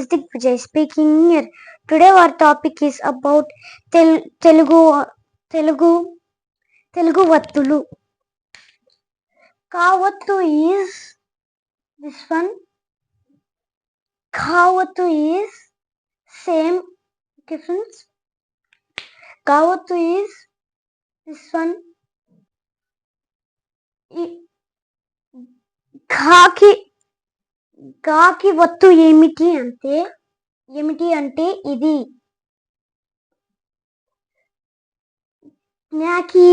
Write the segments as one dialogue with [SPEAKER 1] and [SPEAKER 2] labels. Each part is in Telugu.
[SPEAKER 1] is Digvijay speaking here. Today our topic is about Telugu Vatthulu. Kavattu is this one. Kavattu is same difference. Kavattu is this one. కాకి వత్తు ఏమిటి అంటే ఇది. జ్ఞాకి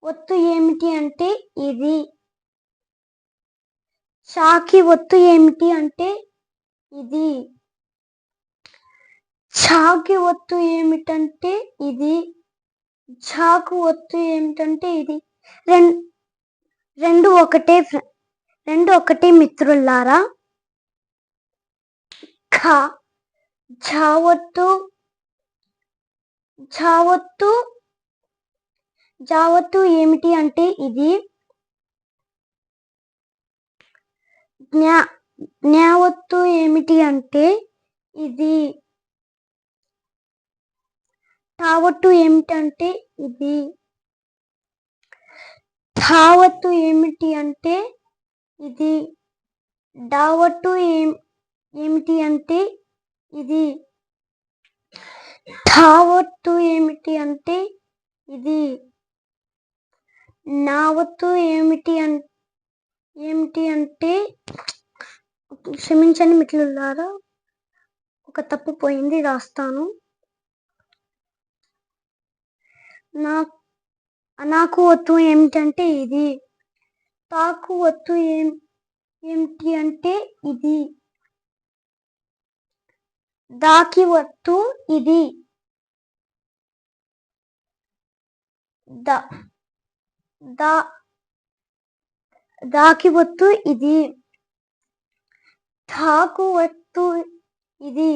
[SPEAKER 1] వత్తు ఏమిటి అంటే ఇది. చాకి వత్తు ఏమిటి అంటే ఇది. చాకి వత్తు ఏమిటంటే ఇది. చాకు వత్తు ఏమిటంటే ఇది. రెండు ఒకటే మిత్రులారా. జావత్తు ఏమిటి అంటే ఇది. జ్ఞావత్తు ఏమిటి అంటే ఇది. తావత్తు ఏమిటంటే ఇది. ధావత్తు ఏమిటి అంటే ఇది. డావత్తు ఏమిటి అంటే ఇది. ధావత్తు ఏమిటి అంటే ఇది. నావత్తు ఏమిటి అంటే క్షమించండి మిత్రులారా, ఒక తప్పు పోయింది, రాస్తాను. నాకు వత్తు ఏమిటంటే ఇది. తాకు వత్తు ఏమిటి అంటే ఇది. దాకి వత్తు ఇది. దాకి వత్తు ఇది. ధాకు వత్తు ఇది.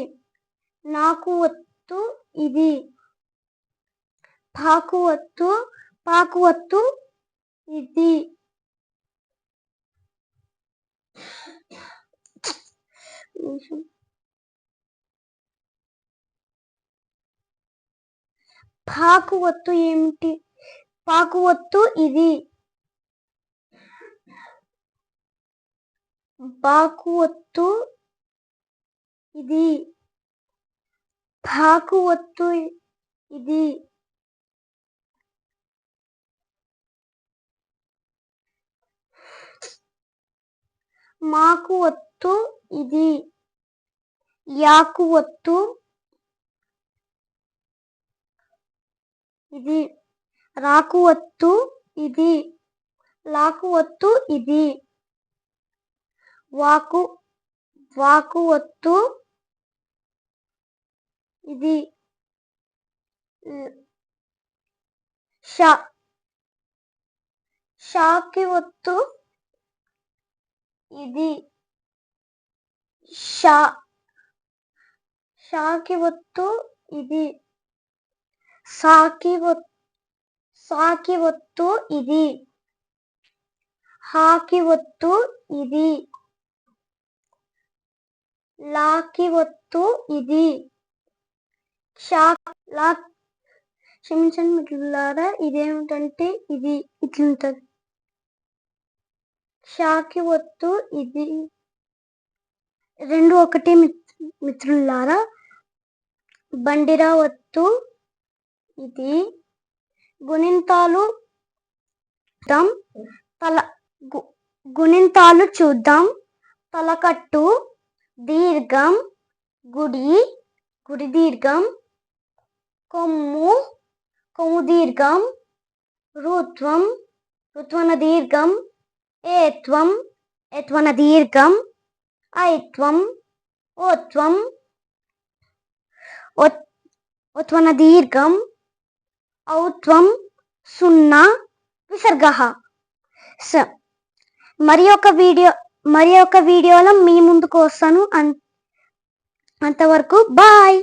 [SPEAKER 1] నాకు వత్తు ఇది. పాకు వత్తు ఇది. పాకు వత్తు ఏమిటి? పాకు వత్తు ఇది. బాకు వత్తు ఇది. పాకు వత్తు ఇది. మాకు వత్తు ఇది. యాకు వత్తు ఇది. రాకు వత్తు ఇది. లాకు వత్తు ఇది. వాకు వత్తు ఇది. షాకి వత్తు ఇది. షాకి వత్తు ఇది. సాకి వత్తు ఇది. హాకి వత్తు ఇది. లాకి వత్తు ఇది. క్షమించండి మిత్రులారా, ఇదేమిటంటే ఇది ఇట్లుంటది. షాకి వత్తు ఇది. రెండు ఒకటి మిత్రులారా. బండిరా వత్తు ఇది. గుణింతాలు చూద్దాం. తలకట్టు, దీర్ఘం, గుడి దీర్ఘం, కొమ్ము దీర్ఘం, ఋత్వన దీర్ఘం, ఏత్వన దీర్ఘం, ఐత్వం, ఓత్వన దీర్ఘం, ఔత్వం, సున్నా, విసర్గ. మరి ఒక వీడియోలో మీ ముందుకు వస్తాను. అంతవరకు బాయ్.